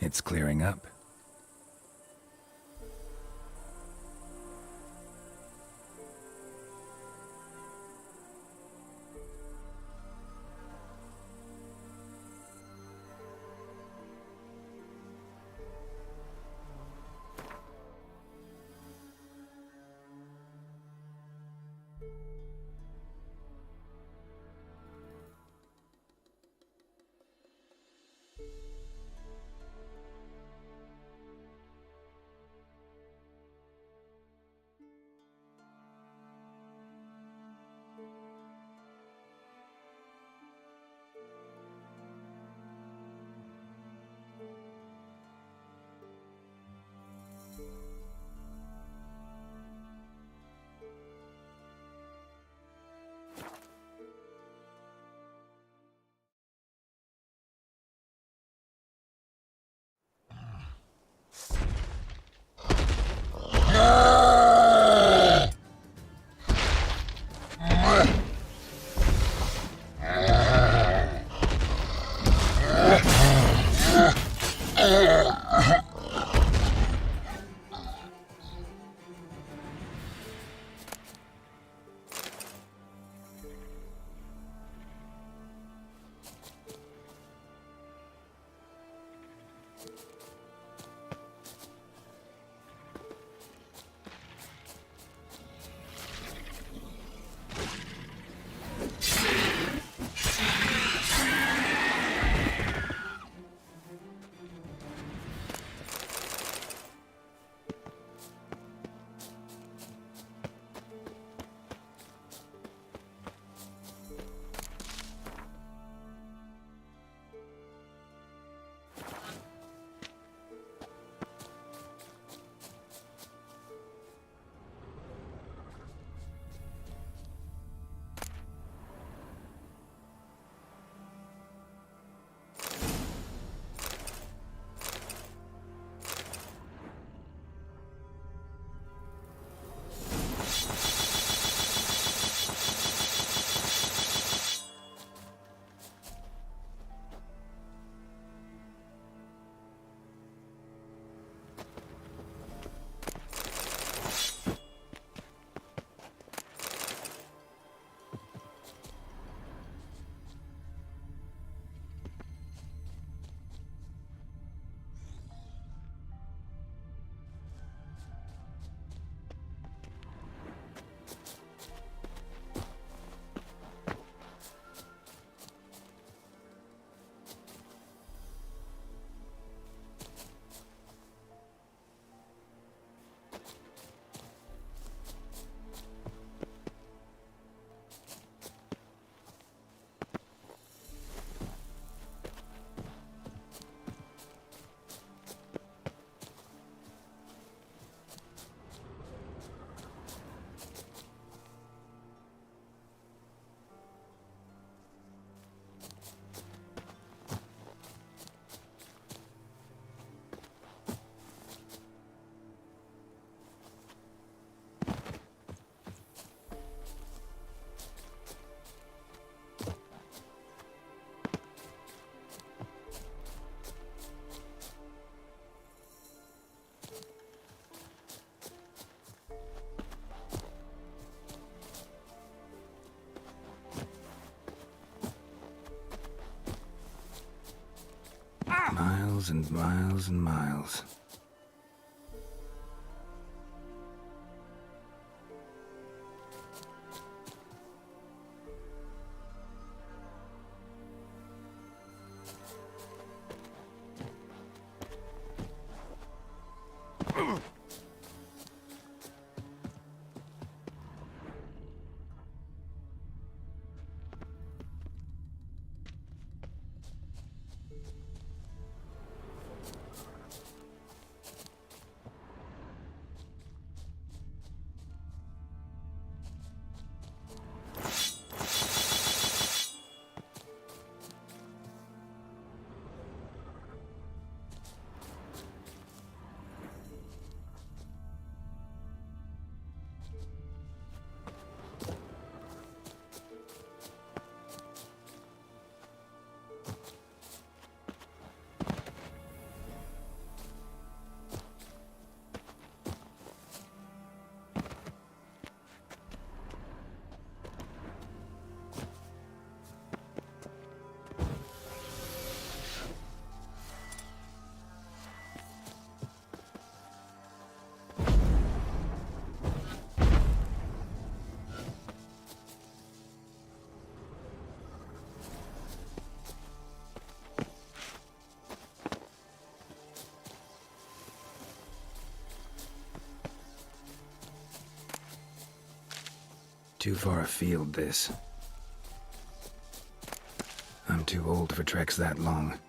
It's clearing up. Miles and miles and miles. Too far afield, this. I'm too old for treks that long.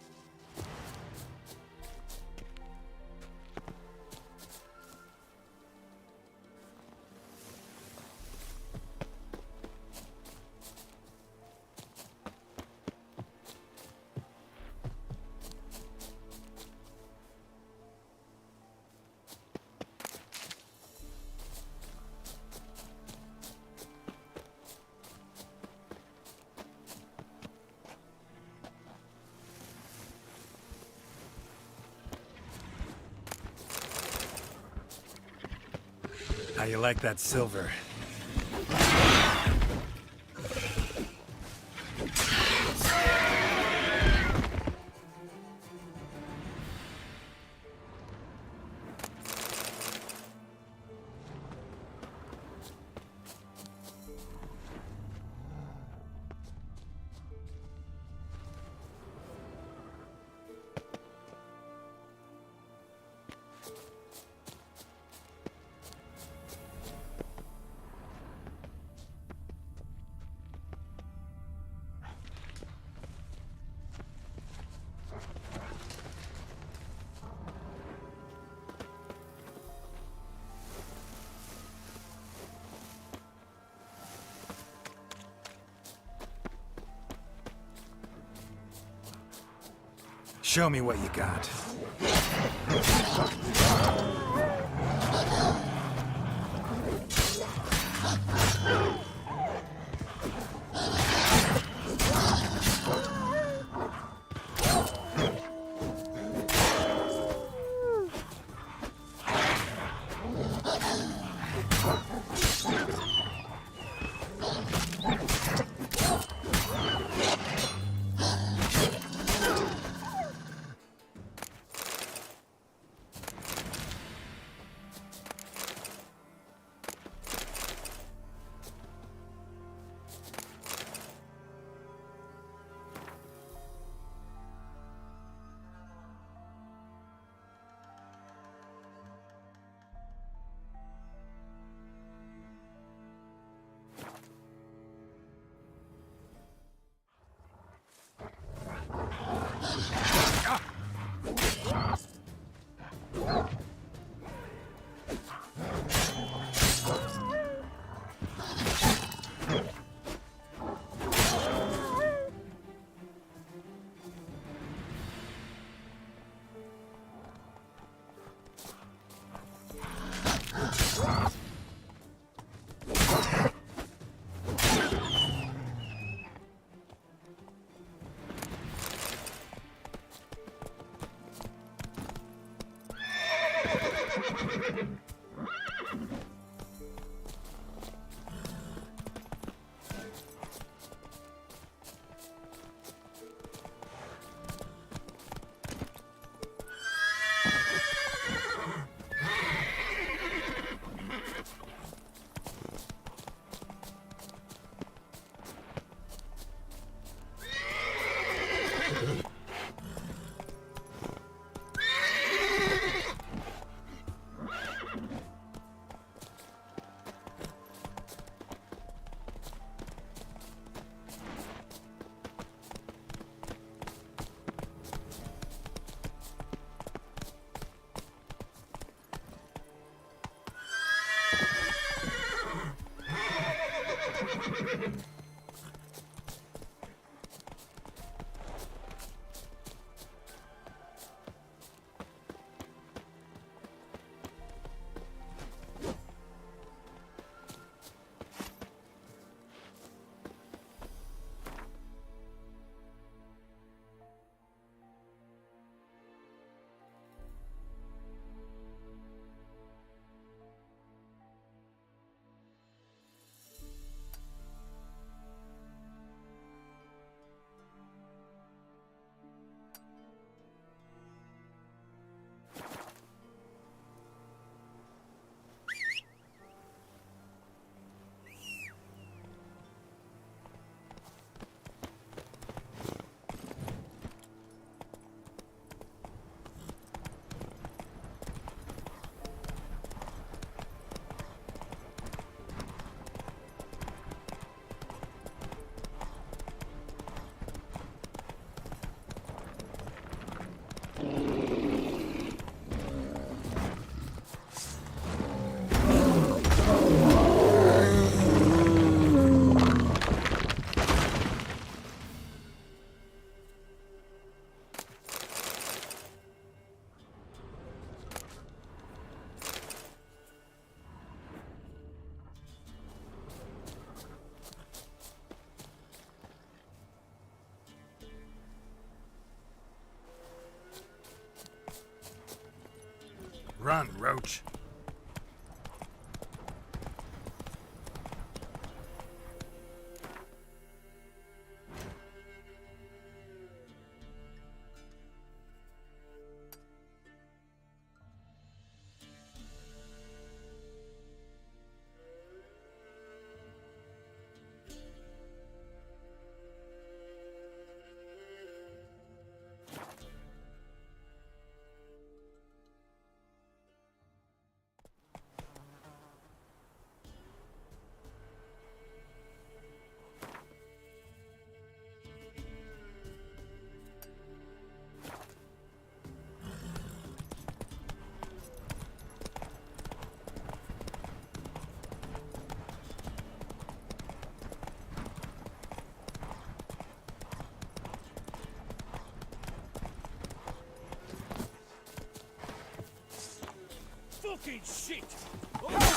How you like that silver? Show me what you got. Run, Roach. Fucking shit!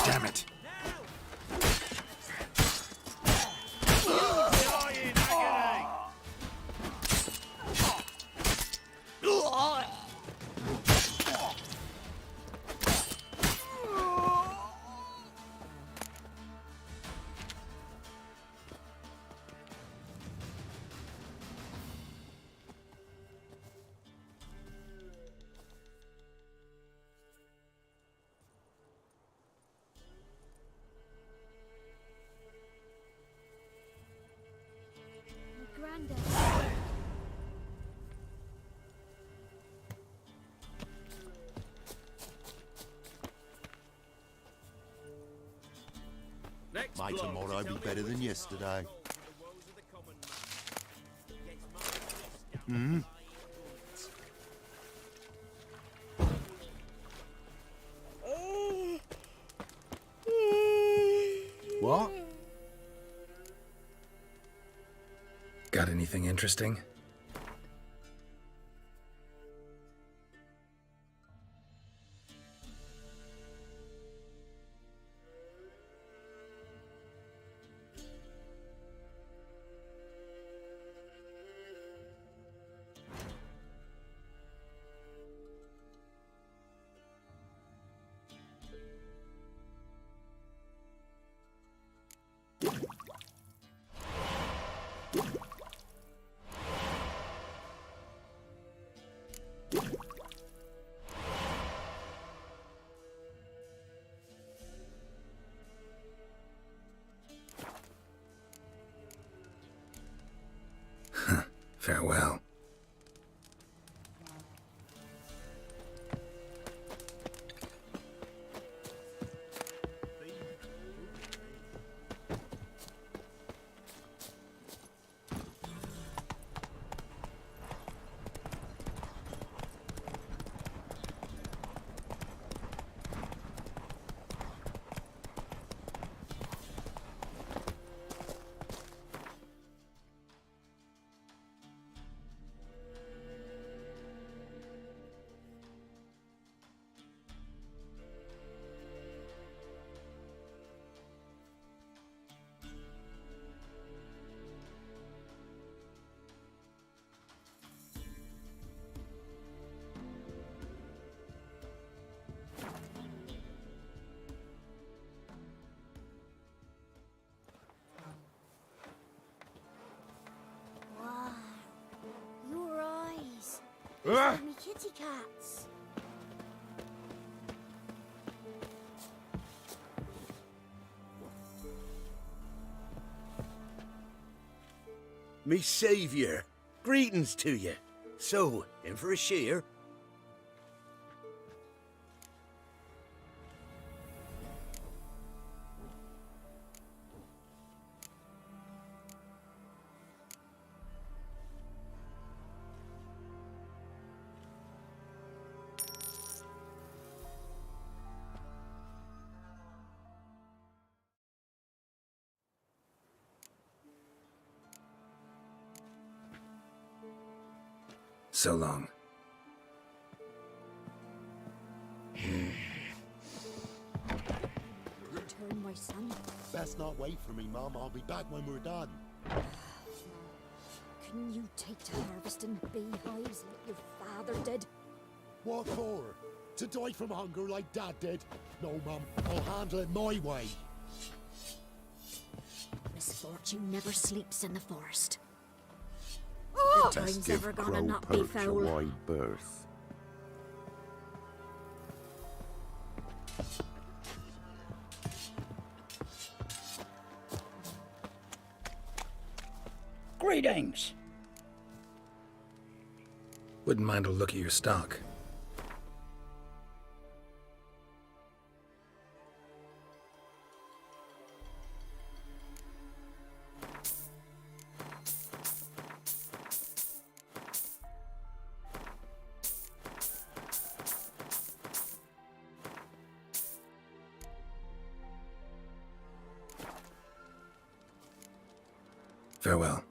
Damn it. Granddad. Might tomorrow be better than yesterday. Hmm? What? Got anything interesting? Farewell. Wow. Your eyes. Like me kitty cats. Me saviour, greetings to you. So, in for a shear? So long. Return, my son. Best not wait for me, Mum. I'll be back when we're done. Couldn't you take to harvesting beehives like your father did? What for? To die from hunger like Dad did? No, Mum. I'll handle it my way. Misfortune never sleeps in the forest. Best The time's give ever gonna Crow not be Perch a foul. wide berth. Greetings. Wouldn't mind a look at your stock. Farewell.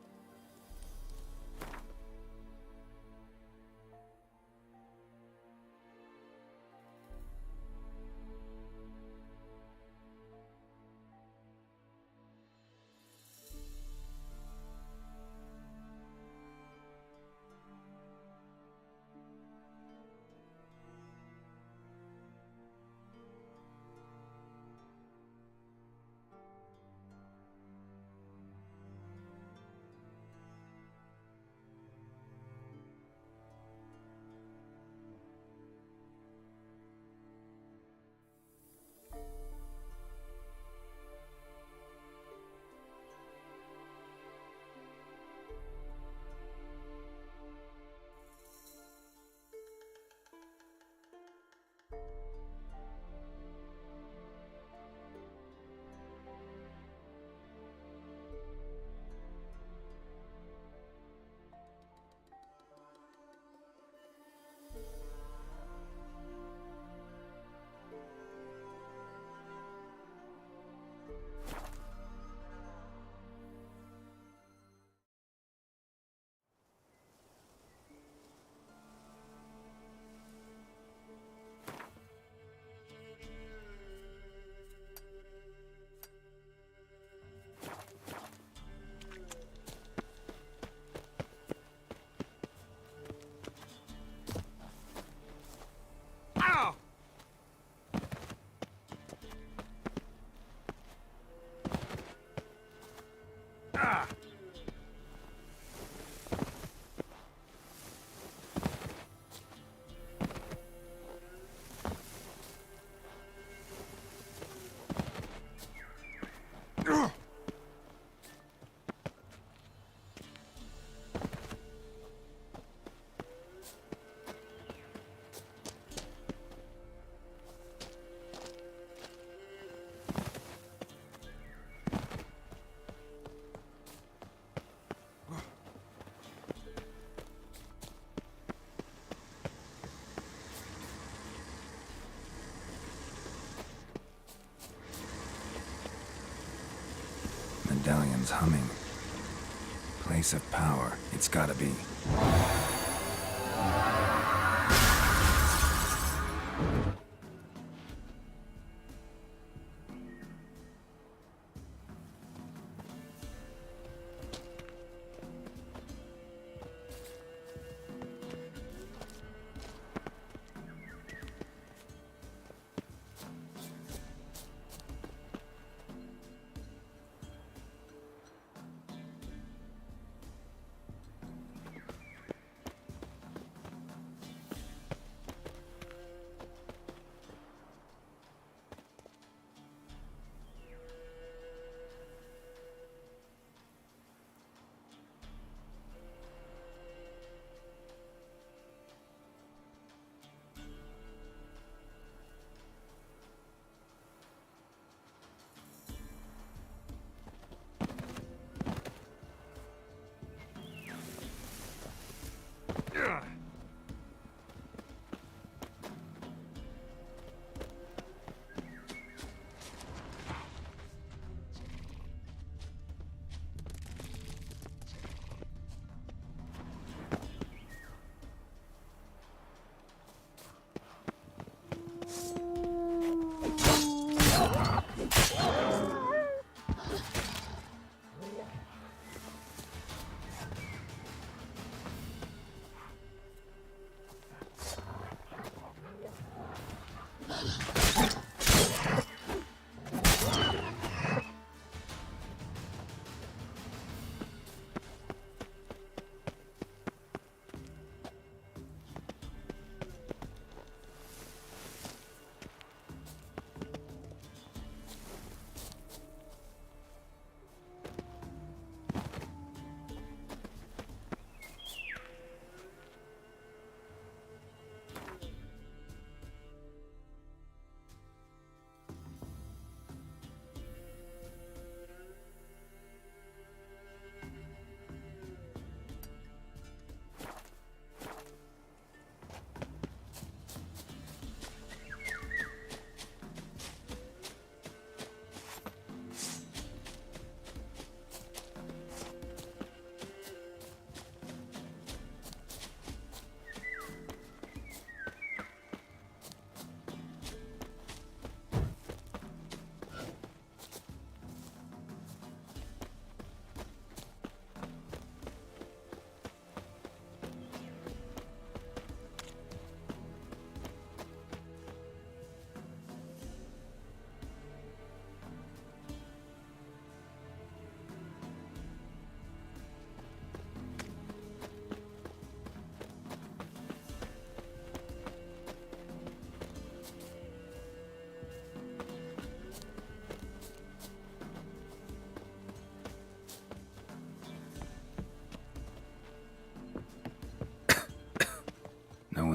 Medallion's humming. Place of power. It's gotta be.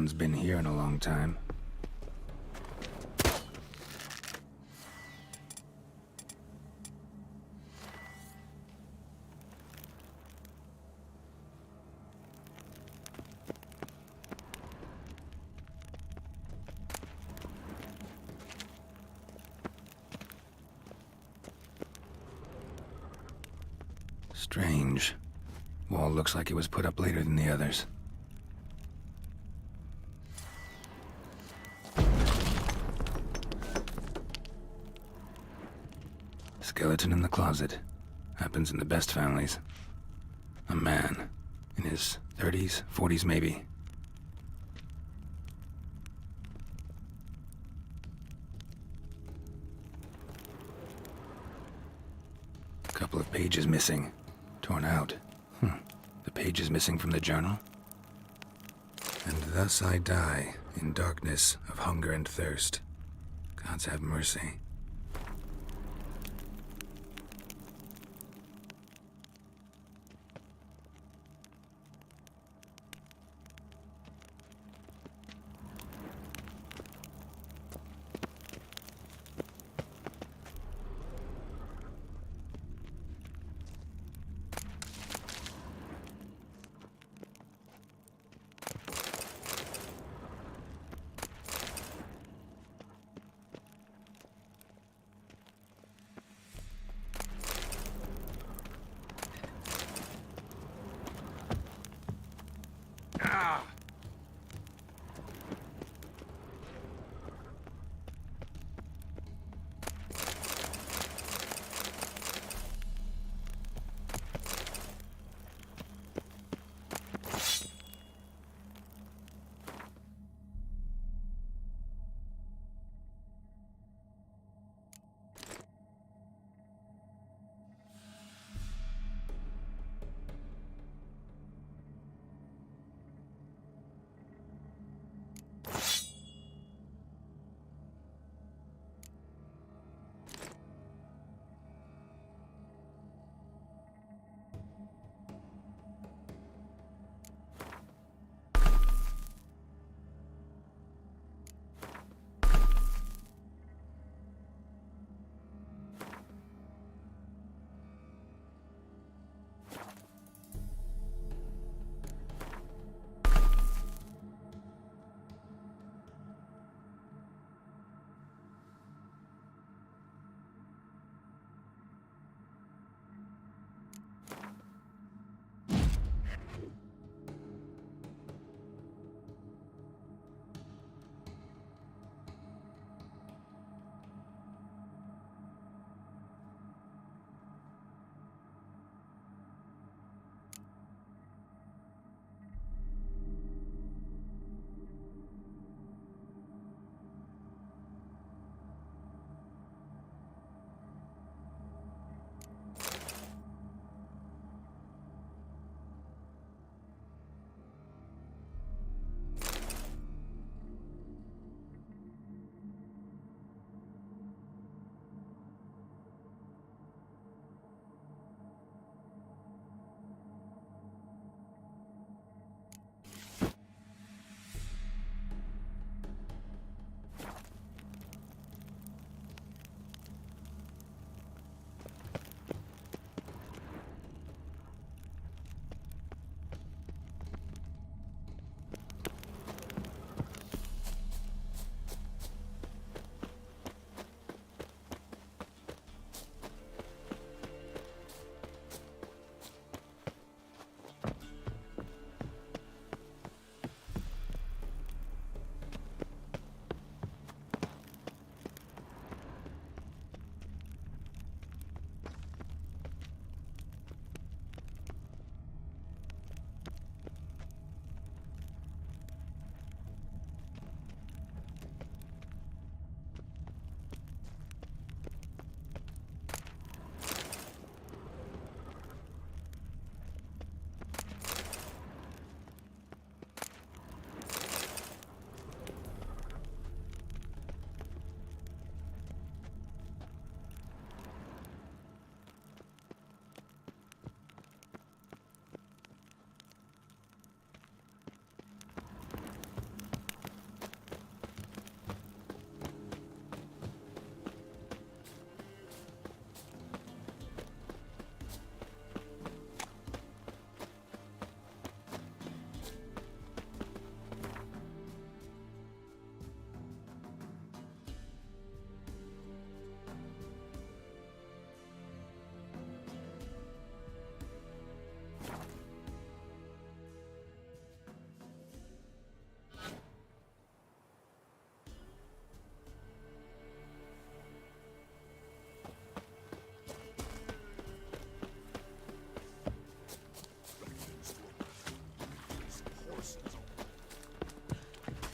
one's been here in a long time. Strange. Wall looks like it was put up later than the others. Skeleton in the closet. Happens in the best families. A man. In his 30s, 40s maybe. Couple of pages missing. Torn out. The page is missing from the journal. And thus I die, in darkness of hunger and thirst. Gods have mercy.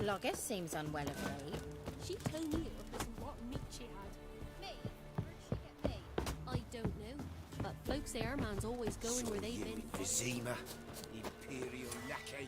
Logis seems unwell of late. She came here because of what meat she had. Me? Where'd she get me? I don't know. But folks say our man's always going where they've been. Vizima, Imperial lackey.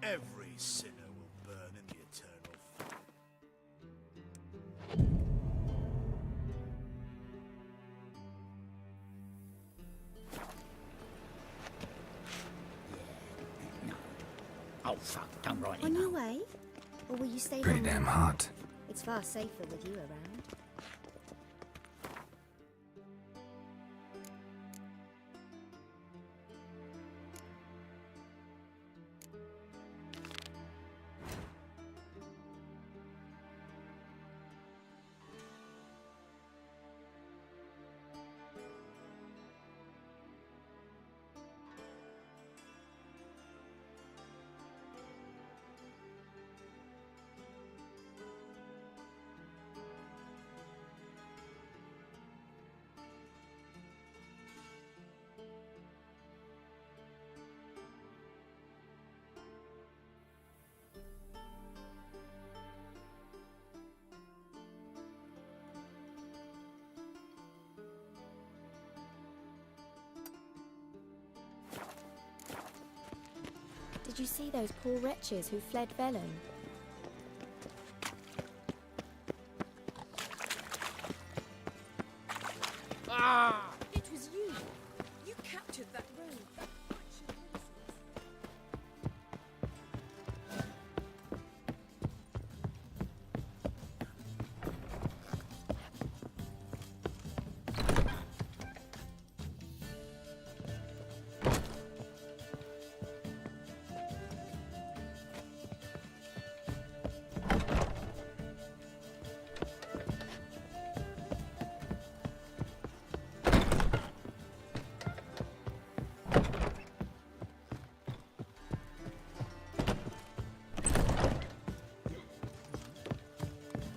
Every sinner will burn in the eternal fire. Oh, fuck, don't write it On now. your way? Or will you stay Pretty longer? damn hot. It's far safer with you around. Did you see those poor wretches who fled Velen? It was you. You captured that road. That bunch of innocents.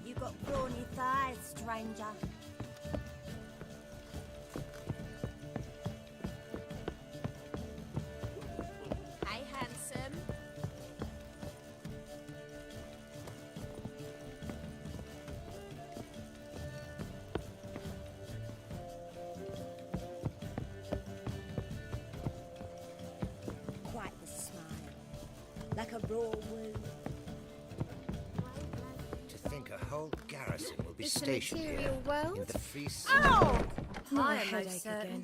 You got brawny thighs, stranger. Hey, handsome. Quite the smile. Like a raw wound. To think a whole garrison will be It's a stationed here material world. in the free city. Oh, I am headache most certain. again.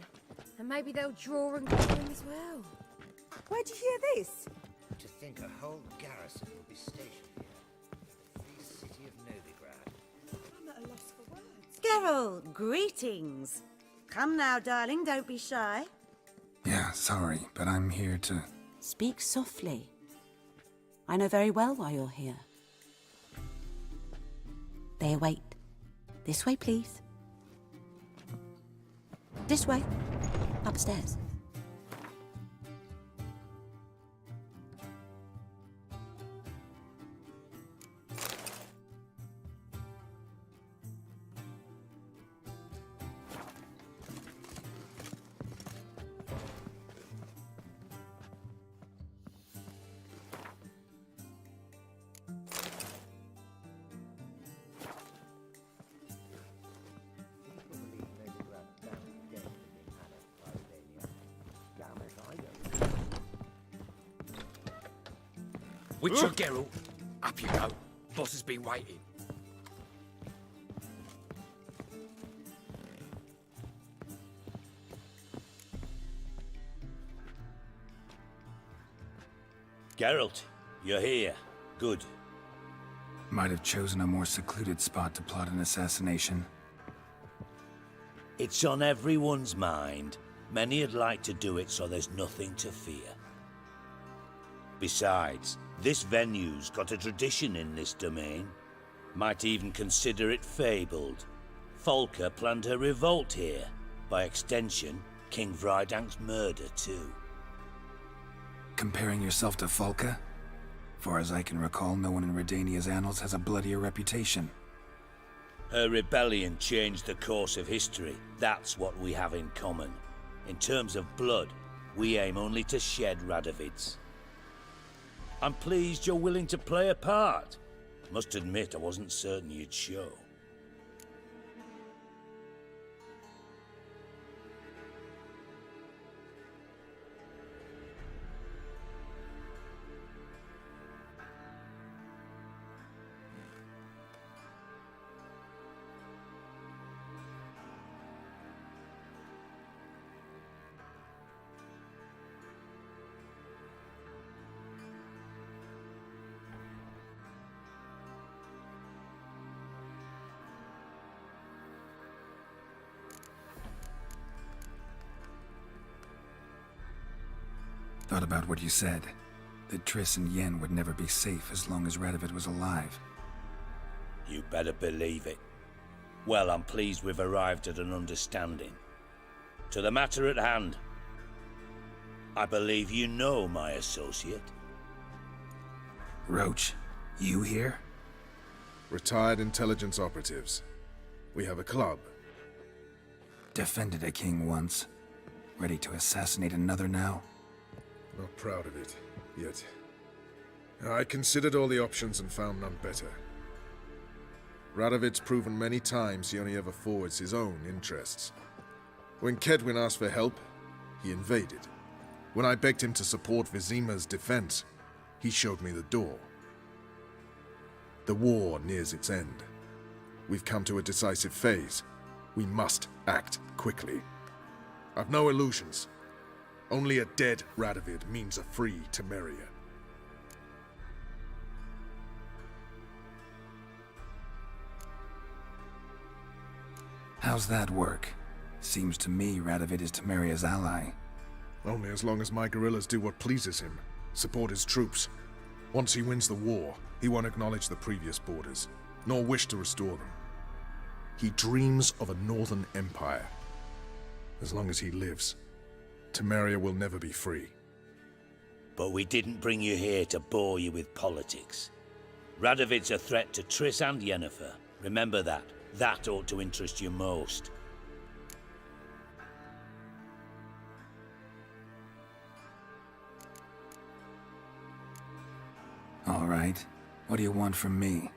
And maybe they'll draw and kill him as well. Where'd you hear this? To think a whole garrison will be stationed here in the free city of Novigrad. I'm at a loss for words. Geralt, greetings. Come now, darling, don't be shy. Yeah, sorry, but I'm here to... Speak softly. I know very well why you're here. They await. This way, please. This way. Upstairs. Witcher Geralt, up you go. Boss has been waiting. Geralt, you're here. Good. Might have chosen a more secluded spot to plot an assassination. It's on everyone's mind. Many would like to do it so there's nothing to fear. Besides, this venue's got a tradition in this domain. Might even consider it fabled. Folka planned her revolt here. By extension, King Vrydank's murder too. Comparing yourself to Folka? Far as I can recall, no one in Redania's annals has a bloodier reputation. Her rebellion changed the course of history. That's what we have in common. In terms of blood, we aim only to shed Radovid's. I'm pleased you're willing to play a part. Must admit, I wasn't certain you'd show. Thought about what you said. That Triss and Yen would never be safe as long as Radovid was alive. You better believe it. Well, I'm pleased we've arrived at an understanding. To the matter at hand. I believe you know my associate. Roach, you here? Retired intelligence operatives. We have a club. Defended a king once. Ready to assassinate another now? Not proud of it, yet. I considered all the options and found none better. Radovid's proven many times he only ever forwards his own interests. When Kedwin asked for help, he invaded. When I begged him to support Vizima's defense, he showed me the door. The war nears its end. We've come to a decisive phase. We must act quickly. I've no illusions. Only a dead Radovid means a free Temeria. How's that work? Seems to me Radovid is Temeria's ally. Only as long as my guerrillas do what pleases him, support his troops. Once he wins the war, he won't acknowledge the previous borders, nor wish to restore them. He dreams of a northern empire. As long as he lives, Temeria will never be free. But we didn't bring you here to bore you with politics. Radovid's a threat to Triss and Yennefer. Remember that. That ought to interest you most. All right. What do you want from me?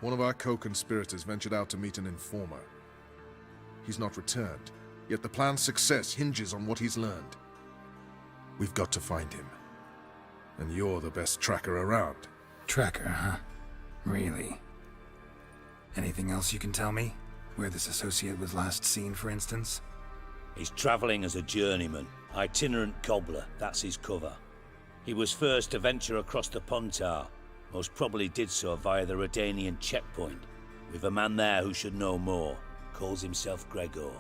One of our co-conspirators ventured out to meet an informer. He's not returned, yet the plan's success hinges on what he's learned. We've got to find him. And you're the best tracker around. Tracker, huh? Really? Anything else you can tell me? Where this associate was last seen, for instance? He's traveling as a journeyman, itinerant cobbler, that's his cover. He was first to venture across the Pontar, most probably did so via the Redanian checkpoint, with a man there who should know more, calls himself Gregor.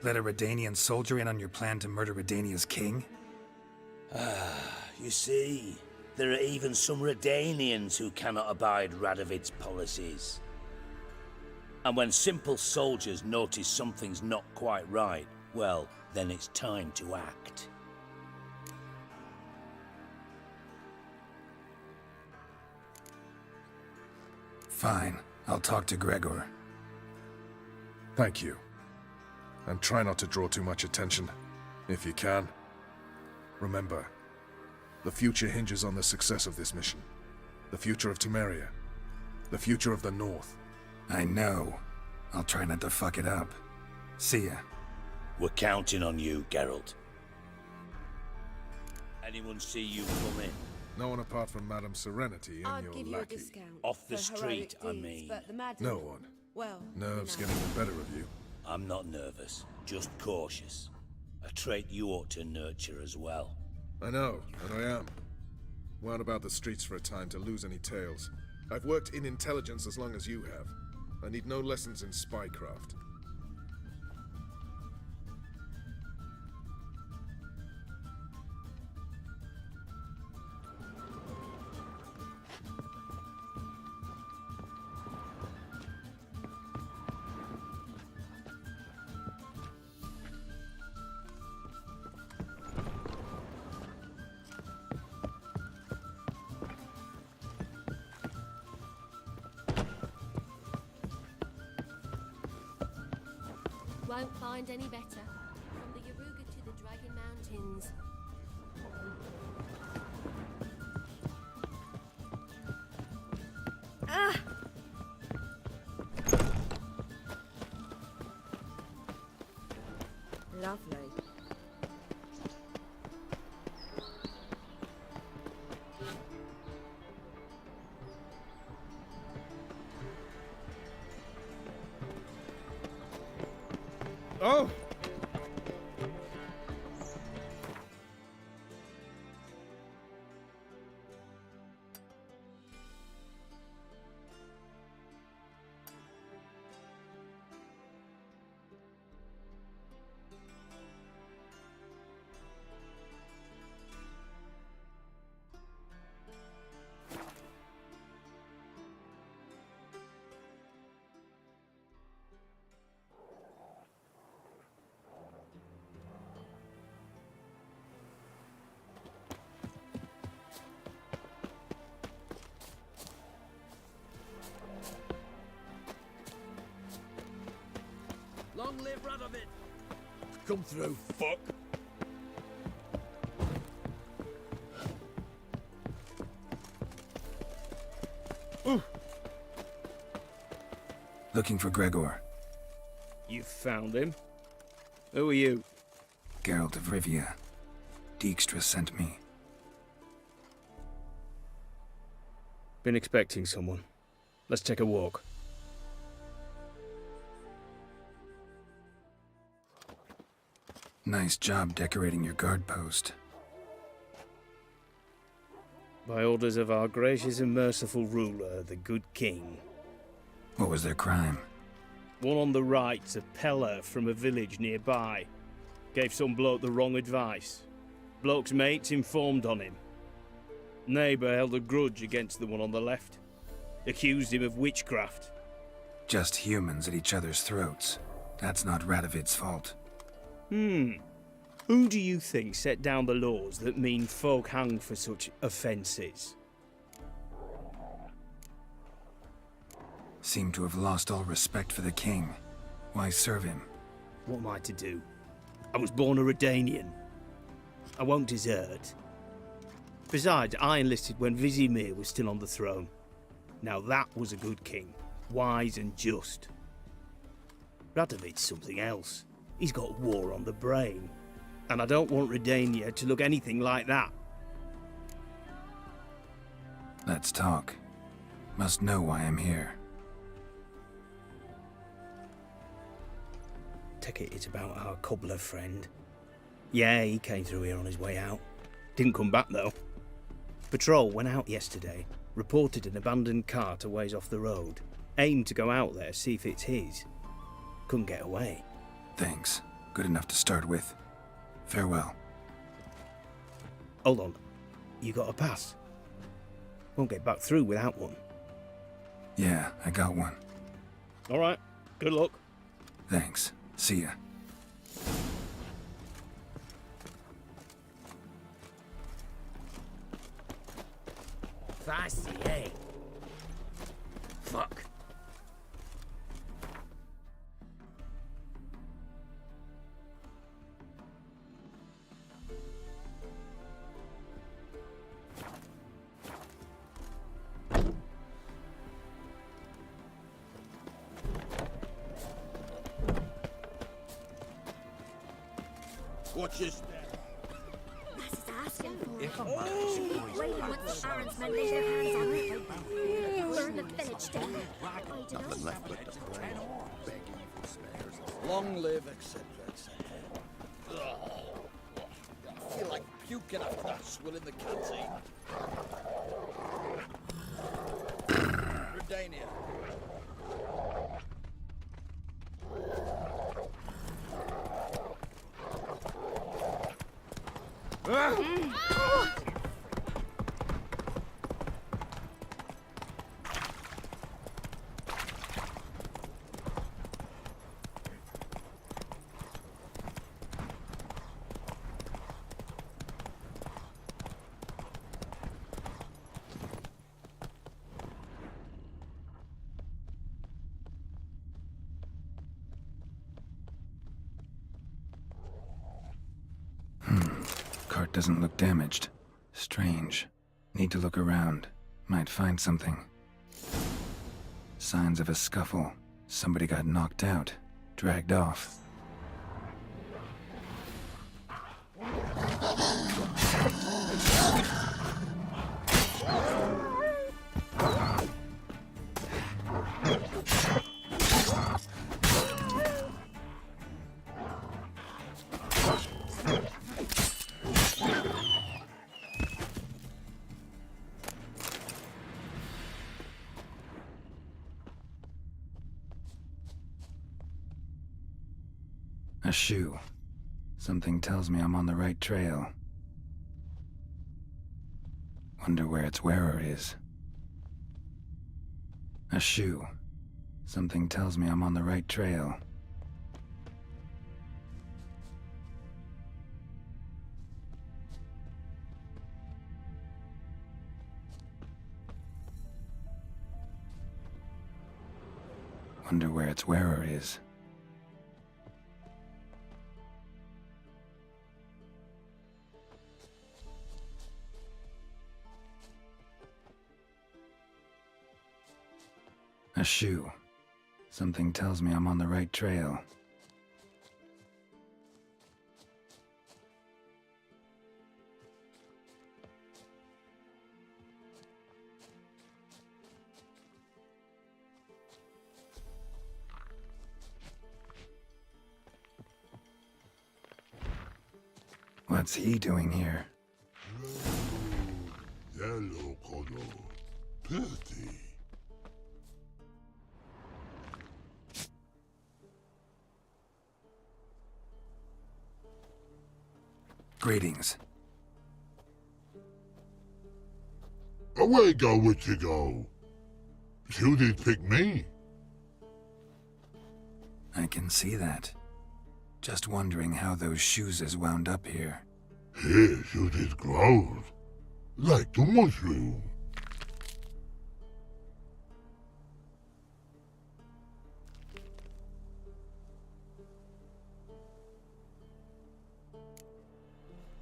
Let a Redanian soldier in on your plan to murder Redania's king? You see, there are even some Redanians who cannot abide Radovid's policies. And when simple soldiers notice something's not quite right, well, then it's time to act. Fine. I'll talk to Gregor. Thank you. And try not to draw too much attention, if you can. Remember, the future hinges on the success of this mission. The future of Temeria. The future of the North. I know. I'll try not to fuck it up. See ya. We're counting on you, Geralt. Anyone see you come in? No one apart from Madame Serenity and I'd your give you a lackey. discount. Off the for street, heroic I deeds, mean. But the madam, No one. well, Nerves you know. getting the better of you. I'm not nervous, just cautious. A trait you ought to nurture as well. I know, and I am. Wound about the streets for a time to lose any tales. I've worked in intelligence as long as you have. I need no lessons in spycraft. Won't find any better. From the Yaruga to the Dragon Mountains. Lovely. Oh! Long live Radovid! Come through, fuck! Looking for Gregor. You found him? Who are you? Geralt of Rivia. Dijkstra sent me. Been expecting someone. Let's take a walk. Nice job decorating your guard post. By orders of our gracious and merciful ruler, the good king. What was their crime? One on the right, a peller from a village nearby. Gave some bloke the wrong advice. Bloke's mates informed on him. Neighbour held a grudge against the one on the left. Accused him of witchcraft. Just humans at each other's throats. That's not Radovid's fault. Who do you think set down the laws that mean folk hang for such offences? Seem to have lost all respect for the king. Why serve him? What am I to do? I was born a REDenian. I won't desert. Besides, I enlisted when Vizimir was still on the throne. Now that was a good king, wise and just. Radovid's something else. He's got war on the brain. And I don't want Redania to look anything like that. Let's talk. Must know why I'm here. Take it it's about our cobbler friend. Yeah, he came through here on his way out. Didn't come back though. Patrol went out yesterday, reported an abandoned cart a ways off the road. Aimed to go out there, see if it's his. Couldn't get away. Thanks. Good enough to start with. Farewell. Hold on. You got a pass? Won't get back through without one. Yeah, I got one. All right. Good luck. Thanks. See ya. Fancy, eh? Fuck. Watch your step. This is asking for If a it. man Really want the Sharon's men lay their hands on it. We're in the village together. Nothing left but the brain. Long live, etc., etc. I feel like puking after that swill in the canteen. Redania. Cart doesn't look damaged. Strange. Need to look around. Might find something. Signs of a scuffle. Somebody got knocked out. Dragged off. A shoe. Something tells me I'm on the right trail. Wonder where its wearer is. A shoe. Something tells me I'm on the right trail. Wonder where its wearer is. A shoe. Something tells me I'm on the right trail. What's he doing here? Yellow color. Pretty. Greetings. Away go, witchy go. You did pick me. I can see that. Just wondering how those shoes is wound up here. Here you did grow. Like the mushroom.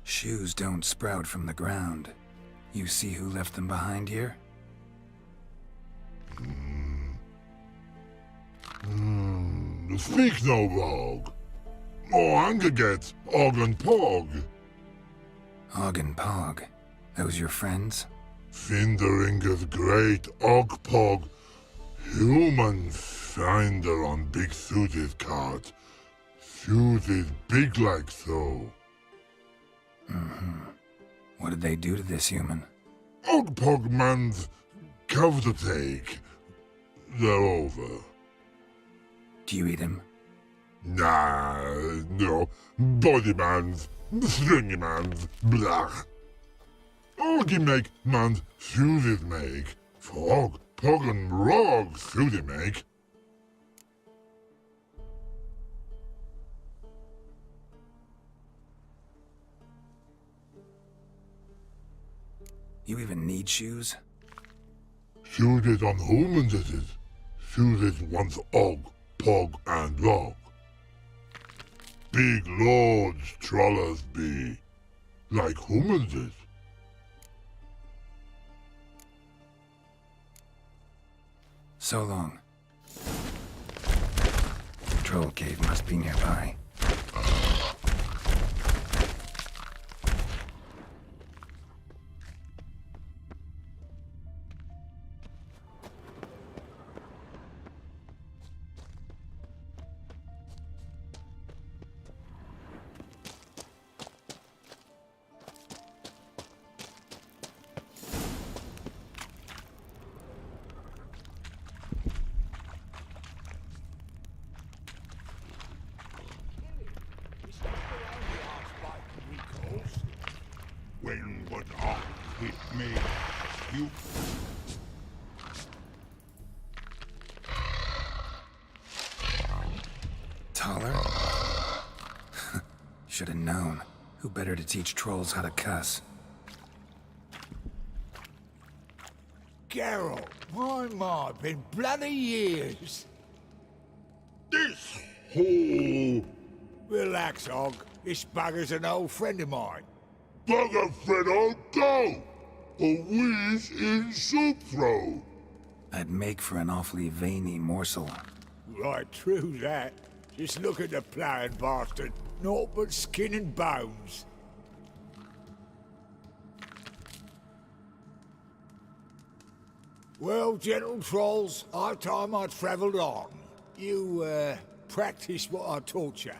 Shoes don't sprout from the ground. You see who left them behind here? Speak no rogue. Oh, anger get Og and Pog. Og and Pog. Those your friends? Finderinger's great Og Pog. Human finder on big suited cart. Suited big like so. What did they do to this human? Og Pog man's cover to take. They're over. Do you eat him? Nah, no. Body man's, stringy man's, Blach. Oggy make man's suited make. Frog, Pog and Rog suited make. You even need shoes? Suited on humans it is. Suited once Og, Pog and Rog. Big lords trollers be. Like humans is. So long. Troll cave must be nearby. you. Taller? Should have known. Who better to teach trolls how to cuss? Geralt, my, been bloody years. This hole. Relax, Og. This bugger's an old friend of mine. Bugger friend I'll go. A whiz in soup throw. I'd make for an awfully veiny morsel. Right, true that. Just look at the ploughing bastard. Naught but skin and bones. Well, gentle trolls, our time I travelled on. You, practice what I taught you.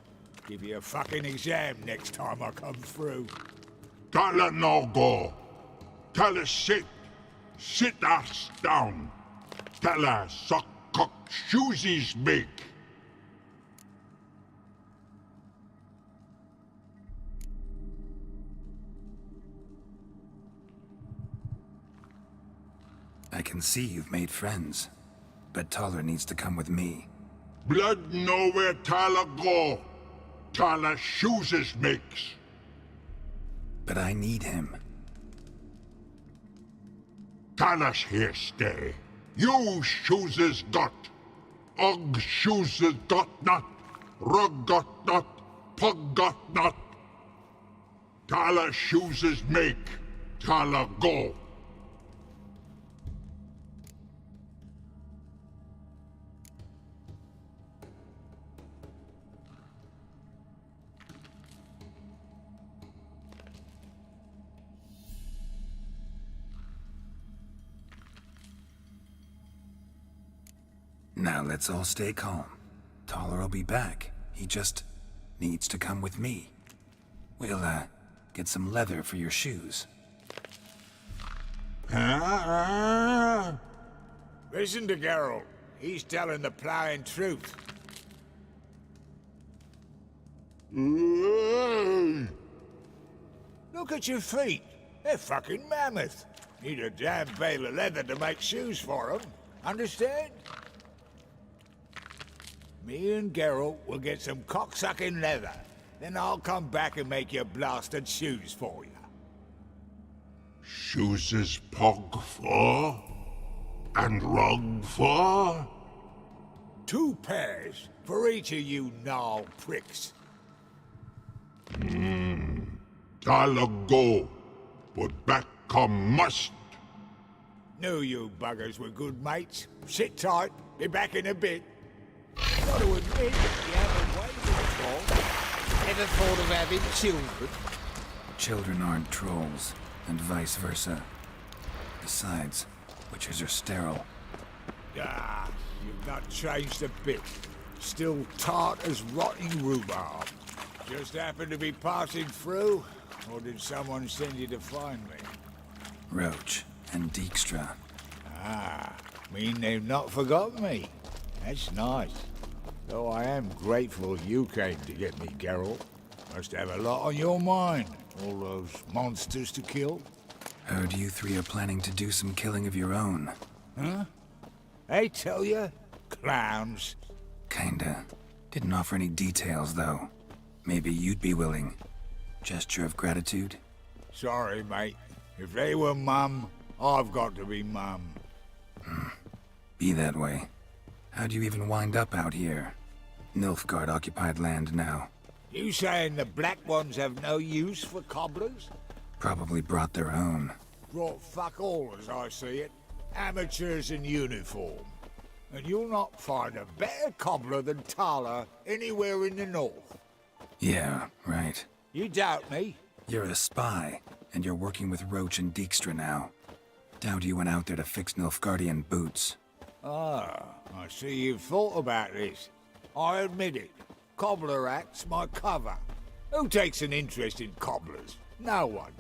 Give you a fucking exam next time I come through. Tala no go. Tala sit. Sit ass down. Tala suck cock shoesies big. I can see you've made friends, but Taller needs to come with me. Blood nowhere Tala go. Tala shoeses makes. But I need him. Tala's here stay. You shoeses got. Og shoeses got not. Rug got not. Pug got not. Tala shoeses make. Tala go. Now let's all stay calm. Taller will be back. He just needs to come with me. We'll, get some leather for your shoes. Listen to Geralt. He's telling the ploughing truth. Look at your feet. They're fucking mammoth. Need a damn bale of leather to make shoes for them. Understand? Me and Geralt will get some cocksucking leather. Then I'll come back and make your blasted shoes for you. Shoeses pug for? And rug for? 2 pairs for each of you gnarl pricks. Tala go. But back come must. Knew you buggers were good mates. Sit tight. Be back in a bit. Got to admit, you haven't waited at all. Ever thought of having children? Children aren't trolls, and vice versa. Besides, witches are sterile. Ah, you've not changed a bit. Still tart as rotting rhubarb. Just happened to be passing through, or did someone send you to find me? Roach and Dijkstra. Ah, mean they've not forgotten me. That's nice. Though I am grateful you came to get me, Geralt. Must have a lot on your mind. All those monsters to kill. Heard you 3 are planning to do some killing of your own. Huh? I tell you, clowns. Kinda. Didn't offer any details, though. Maybe you'd be willing. Gesture of gratitude? Sorry, mate. If they were mum, I've got to be mum. Be that way. How'd you even wind up out here? Nilfgaard-occupied land now. You saying the black ones have no use for cobblers? Probably brought their own. Brought fuck all, as I see it. Amateurs in uniform. And you'll not find a better cobbler than Tala anywhere in the north. Yeah, right. You doubt me? You're a spy, and you're working with Roach and Dijkstra now. Doubt you went out there to fix Nilfgaardian boots. Ah, I see you've thought about this. I admit it. Cobbler act's my cover. Who takes an interest in cobblers? No one.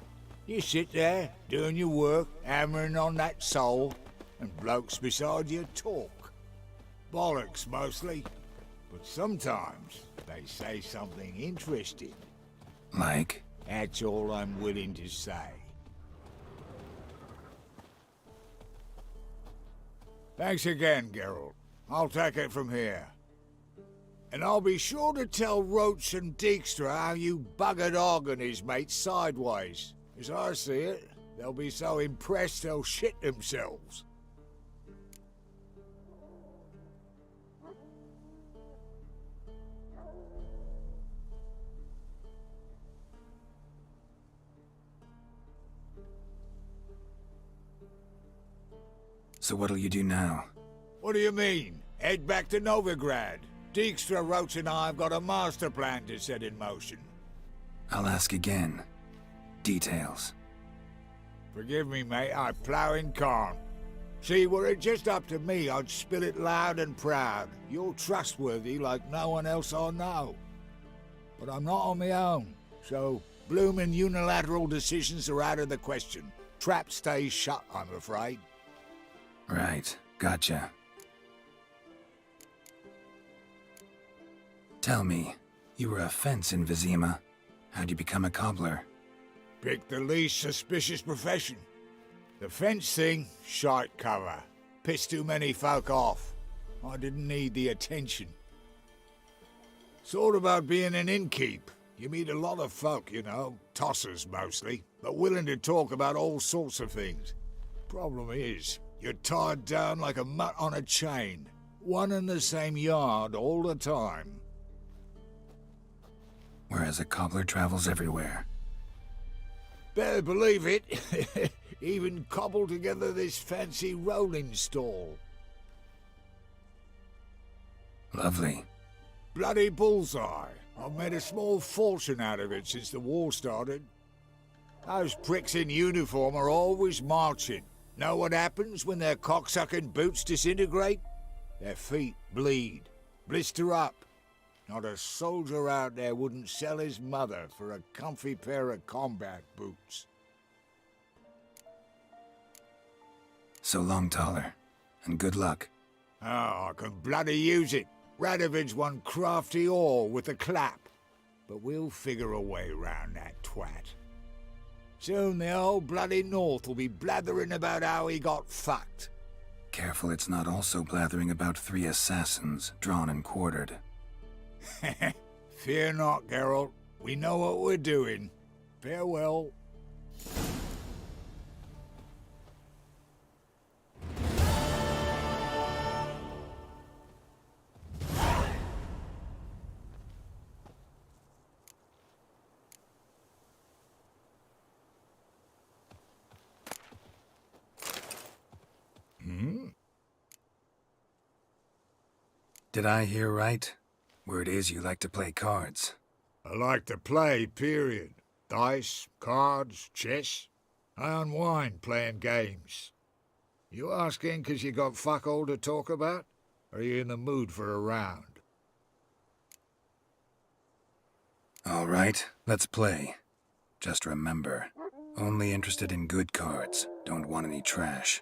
You sit there, doing your work, hammering on that sole, and blokes beside you talk. Bollocks, mostly. But sometimes they say something interesting. Like? That's all I'm willing to say. Thanks again, Geralt. I'll take it from here. And I'll be sure to tell Roach and Dijkstra how you buggered Og and his mates sideways. As I see it, they'll be so impressed they'll shit themselves. So what'll you do now? What do you mean? Head back to Novigrad. Dijkstra, Roach and I have got a master plan to set in motion. I'll ask again. Details. Forgive me, mate, I ploughing can't. See, were it just up to me, I'd spill it loud and proud. You're trustworthy like no one else I know. But I'm not on my own, so bloomin' unilateral decisions are out of the question. Trap stays shut, I'm afraid. Right, gotcha. Tell me, you were a fence in Vizima. How'd you become a cobbler? Pick the least suspicious profession. The fence thing, shite cover. Pissed too many folk off. I didn't need the attention. Sort about being an innkeep. You meet a lot of folk, you know, tossers mostly, but willing to talk about all sorts of things. Problem is, you're tied down like a mutt on a chain. One and the same yard all the time. Whereas a cobbler travels everywhere. Better believe it. Even cobbled together this fancy rolling stall. Lovely. Bloody bullseye. I've made a small fortune out of it since the war started. Those pricks in uniform are always marching. Know what happens when their cocksucking boots disintegrate? Their feet bleed, blister up. Not a soldier out there wouldn't sell his mother for a comfy pair of combat boots. So long, Taller, and good luck. Oh, I can bloody use it. Radovid's one crafty ore with a clap. But we'll figure a way round that twat. Soon the old bloody North will be blathering about how he got fucked. Careful it's not also blathering about 3 assassins, drawn and quartered. Fear not, Geralt. We know what we're doing. Farewell. Did I hear right? Word is you like to play cards. I like to play, period. Dice, cards, chess. I unwind playing games. You asking 'cause you got fuck all to talk about? Or are you in the mood for a round? All right, let's play. Just remember, only interested in good cards. Don't want any trash.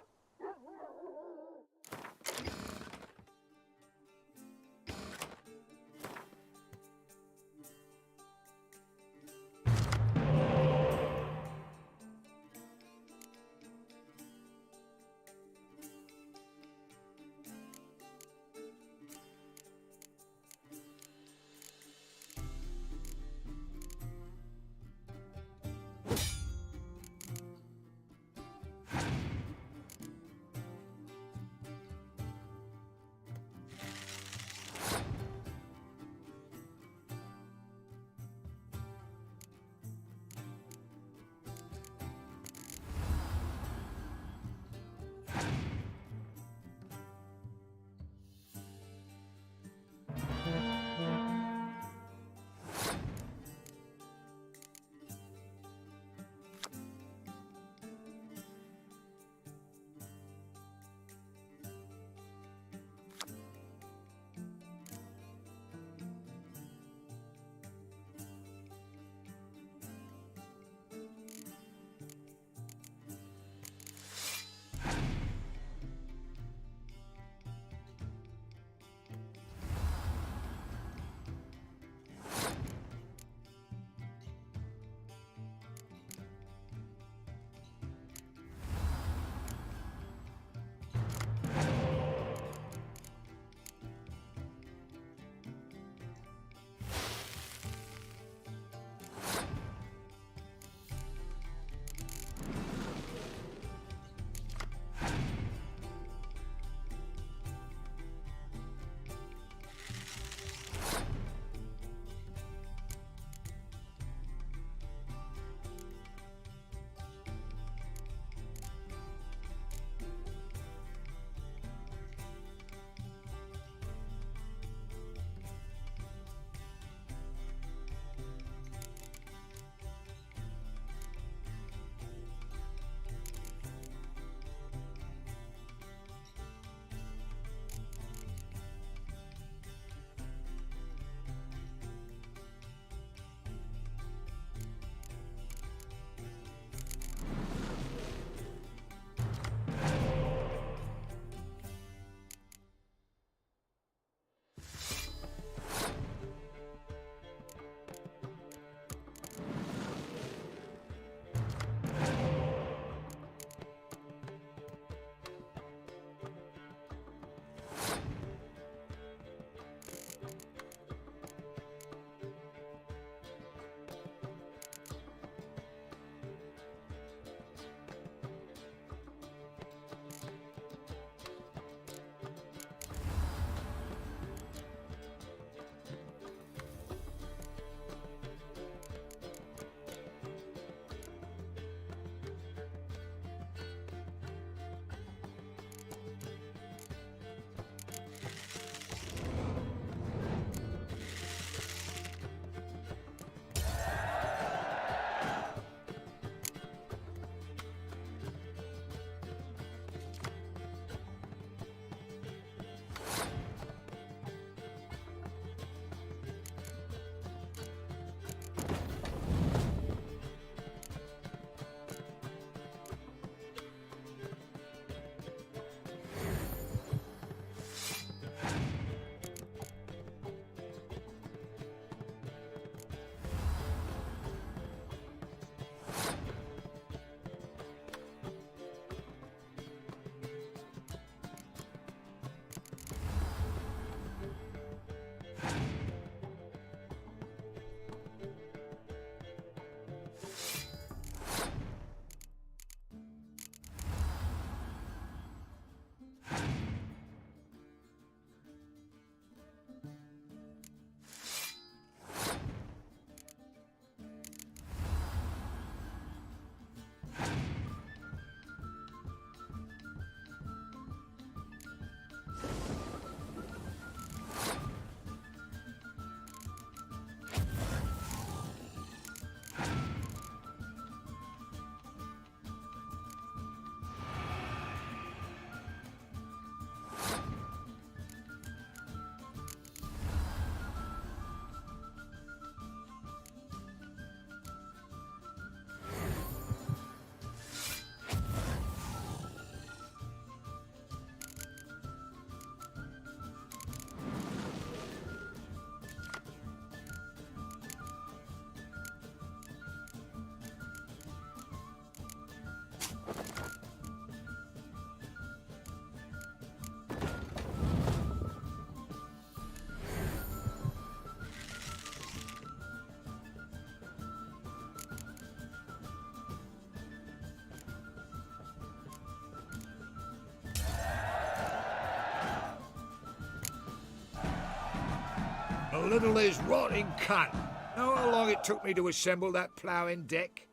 little is rotting cunt. Know how long it took me to assemble that ploughing deck?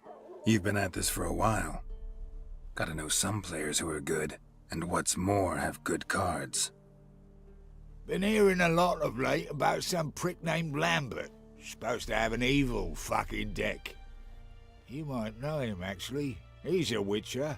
You've been at this for a while. Gotta know some players who are good, and what's more, have good cards. Been hearing a lot of late about some prick named Lambert. Supposed to have an evil fucking deck. You might know him, actually. He's a witcher.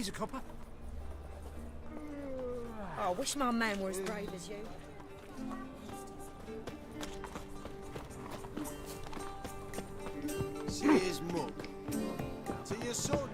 Gee's a copper. Oh, I wish my man were as brave as you. See his mug. To your son,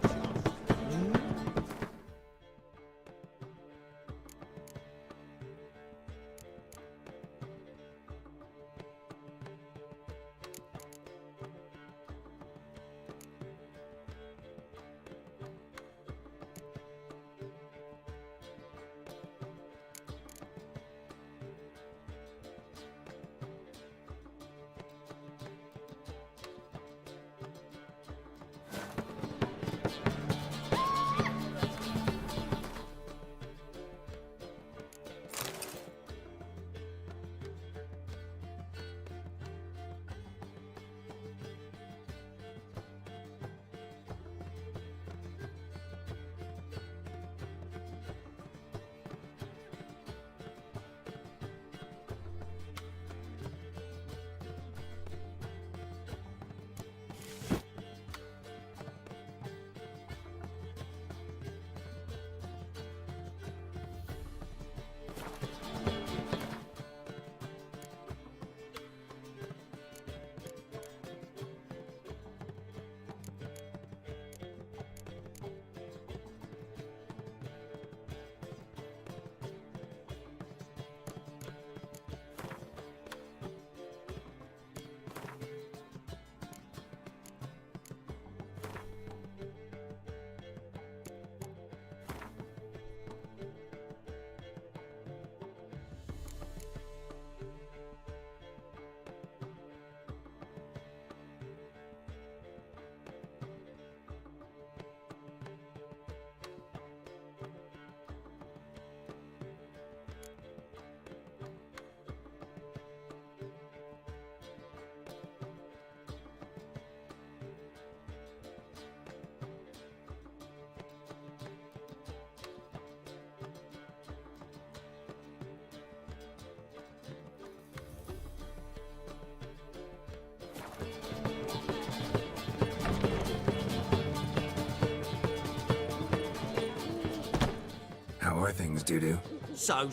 are things, Dudu? So,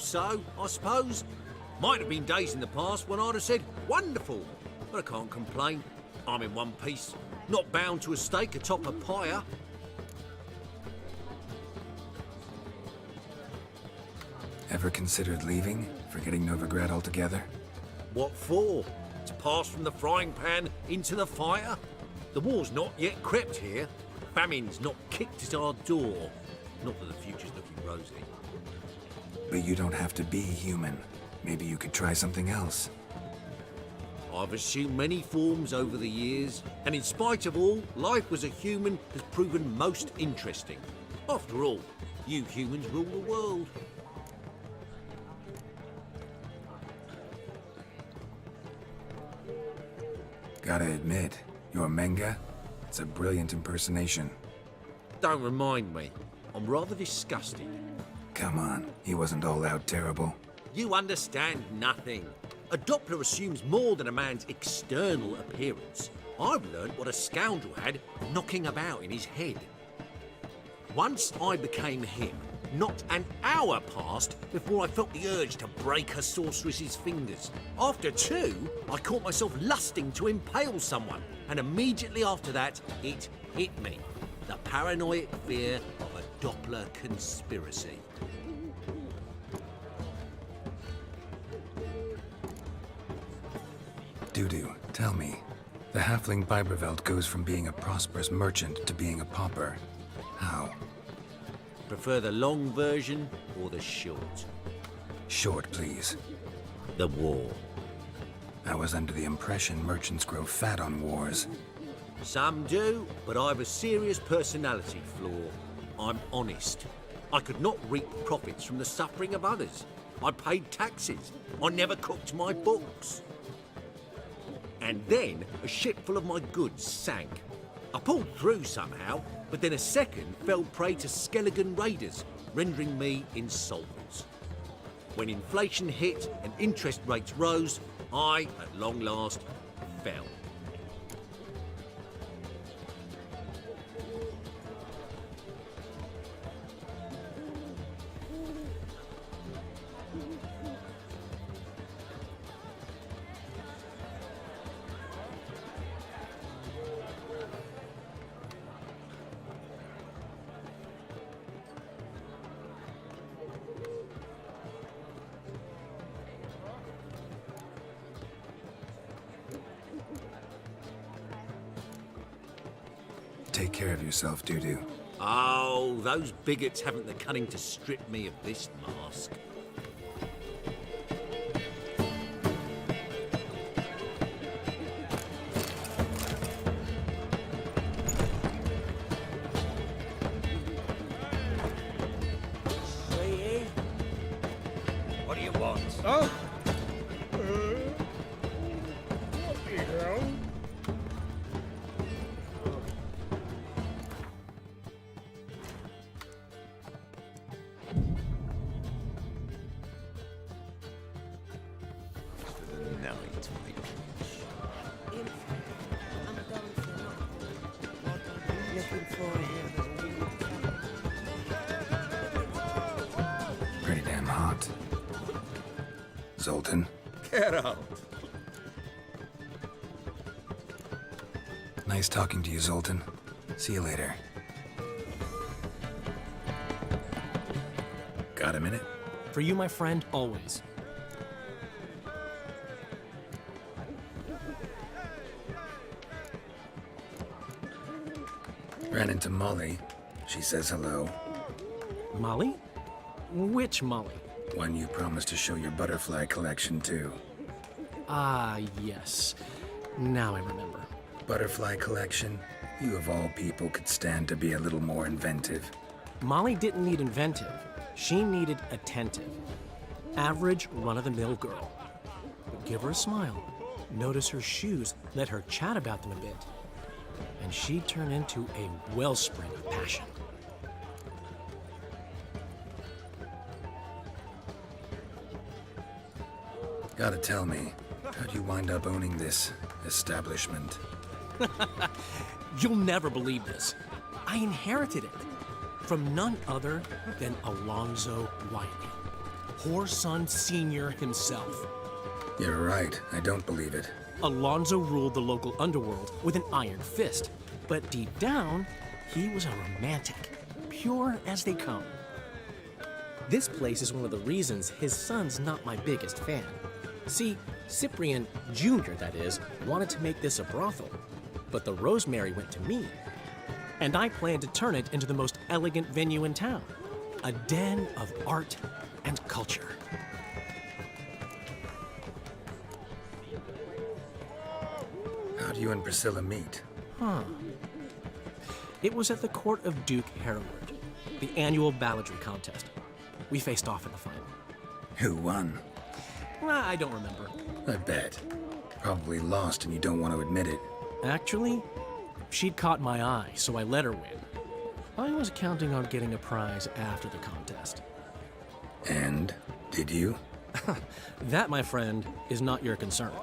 I suppose. Might have been days in the past when I'd have said, wonderful. But I can't complain. I'm in one piece. Not bound to a stake atop a pyre. Ever considered leaving? Forgetting Novigrad altogether? What for? To pass from the frying pan into the fire? The war's not yet crept here. Famine's not kicked at our door. Not that the future's looking rosy. But you don't have to be human. Maybe you could try something else. I've assumed many forms over the years, and in spite of all, life as a human has proven most interesting. After all, you humans rule the world. Gotta admit, your Menga, it's a brilliant impersonation. Don't remind me. I'm rather disgusted. Come on, he wasn't all out terrible. You understand nothing. A Doppler assumes more than a man's external appearance. I've learned what a scoundrel had knocking about in his head. Once I became him, not an hour passed before I felt the urge to break a sorceress's fingers. After 2, I caught myself lusting to impale someone, and immediately after that, it hit me. The paranoid fear of a Doppler conspiracy. Dudu, tell me, the halfling Biberveld goes from being a prosperous merchant to being a pauper. How? Prefer the long version or the short? Short, please. The war. I was under the impression merchants grow fat on wars. Some do, but I've a serious personality flaw. I'm honest. I could not reap profits from the suffering of others. I paid taxes. I never cooked my books. And then a ship full of my goods sank. I pulled through somehow, but then a second fell prey to Skelligan raiders, rendering me insolvent. When inflation hit and interest rates rose, I, at long last, fell. Take care of yourself, Dudu. Oh, those bigots haven't the cunning to strip me of this mask. What do you want? Oh? What the hell? Pretty damn hot. Zoltan? Get out! Nice talking to you, Zoltan. See you later. Got a minute? For you, my friend, always. Ran into Molly. She says hello. Molly? Which Molly? One you promised to show your butterfly collection to. Ah, yes. Now I remember. Butterfly collection? You of all people could stand to be a little more inventive. Molly didn't need inventive. She needed attentive. Average, run-of-the-mill girl. But give her a smile. Notice her shoes. Let her chat about them a bit. And she'd turn into a wellspring of passion. Gotta tell me, how'd you wind up owning this establishment? You'll never believe this. I inherited it. from none other than Alonzo Wiley, Whoreson Sr. himself. You're right. I don't believe it. Alonzo ruled the local underworld with an iron fist, but deep down, he was a romantic, pure as they come. This place is one of the reasons his son's not my biggest fan. See, Cyprian Jr., that is, wanted to make this a brothel, but the Rosemary went to me. And I planned to turn it into the most elegant venue in town, a den of art and culture. How do you and Priscilla meet? It was at the court of Duke Hereward, the annual balladry contest. We faced off in the final. Who won? I don't remember. I bet. Probably lost and you don't want to admit it. Actually, she'd caught my eye, so I let her win. I was counting on getting a prize after the contest. And? Did you? That, my friend, is not your concern.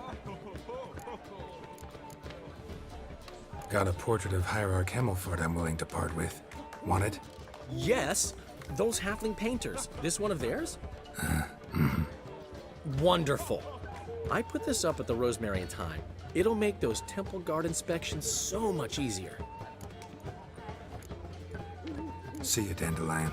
Got a portrait of Hierarch Hemmelford I'm willing to part with. Want it? Yes, those halfling painters. This one of theirs? Wonderful. I put this up at the Rosemary in time. It'll make those temple guard inspections so much easier. See you, Dandelion.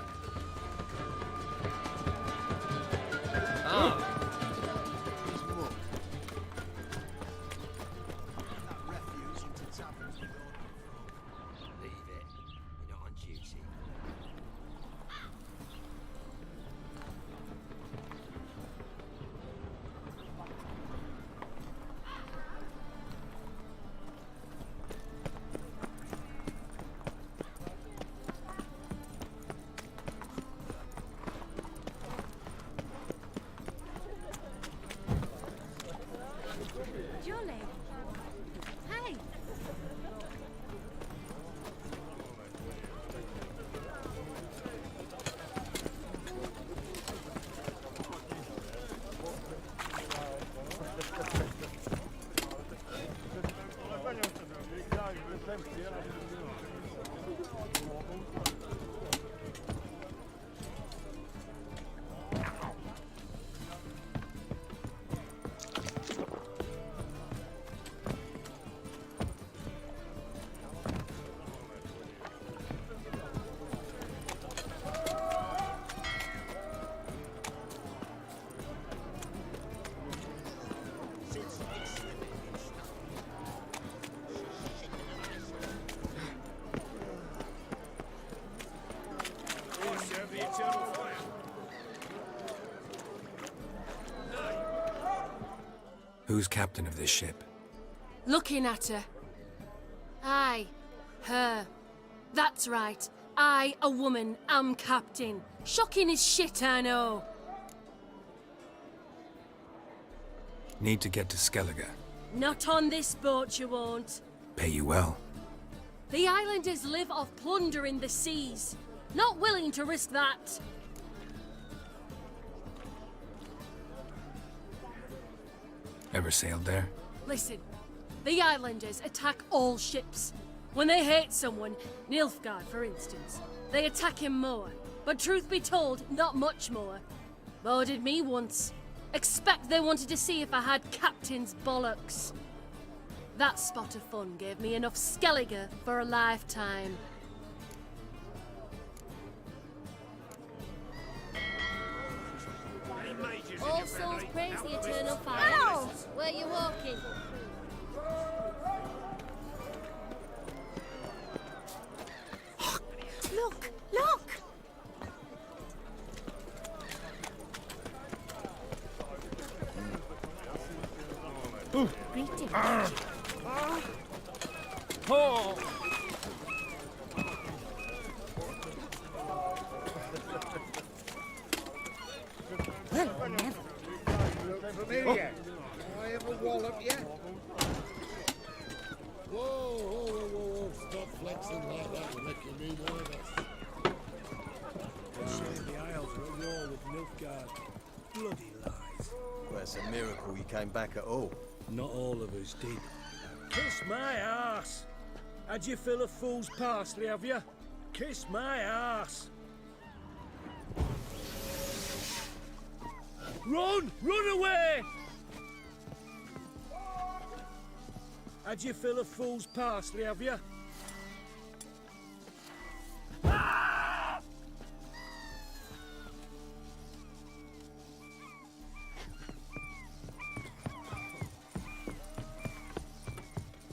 Who's captain of this ship? Looking at her. Aye, her. That's right. I, a woman, am captain. Shocking as shit, I know. Need to get to Skellige. Not on this boat, you won't. Pay you well. The islanders live off plunder in the seas. Not willing to risk that. Ever sailed there? Listen, the islanders attack all ships. When they hate someone, Nilfgaard for instance, they attack him more. But truth be told, not much more. Boarded me once. Expect they wanted to see if I had captain's bollocks. That spot of fun gave me enough Skellige for a lifetime. All souls praise the eternal fire. Ow! Where you walking? Look! Look! Greetings. Oh! Well, never. Familiar. I have a wallop yet? Whoa, stop flexing like that, you're making me nervous. They're saying the Isles are at war with Nilfgaard. Bloody lies. Well, it's a miracle you came back at all. Not all of us did. Kiss my ass! Had you fill a fool's parsley, have you? Kiss my ass! Run! Run away! Had you fill a fool's parsley, have you?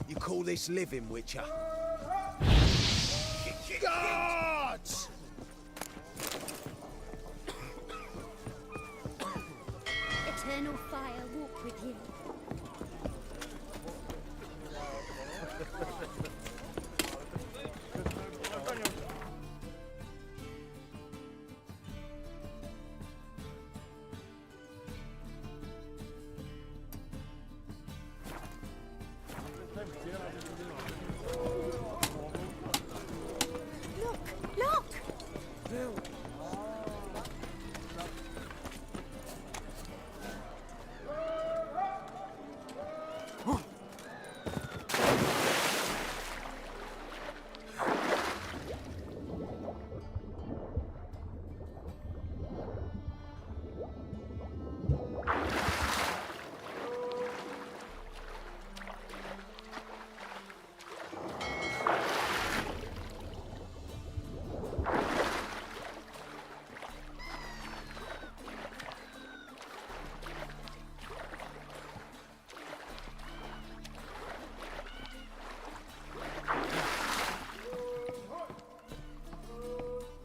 You call this living, Witcher? Gods! Eternal fire walk with you. Look!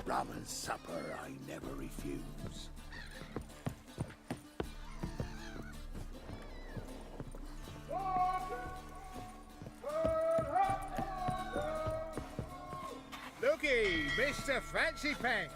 Rum and supper I never refuse. Looky, Mr. Fancy Pants.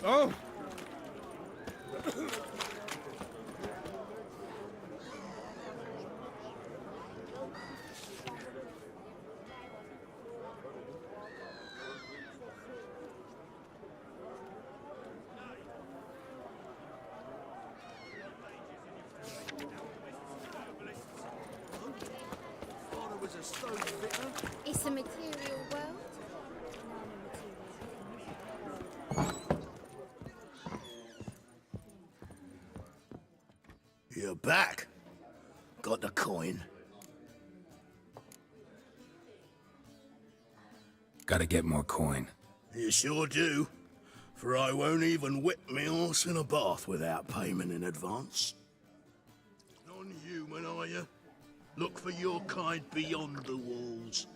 Oh! It's a material world. You're back. Got the coin. Gotta get more coin. You sure do. For I won't even whip me horse in a bath without payment in advance. Non-human, are you? Look for your kind beyond the walls.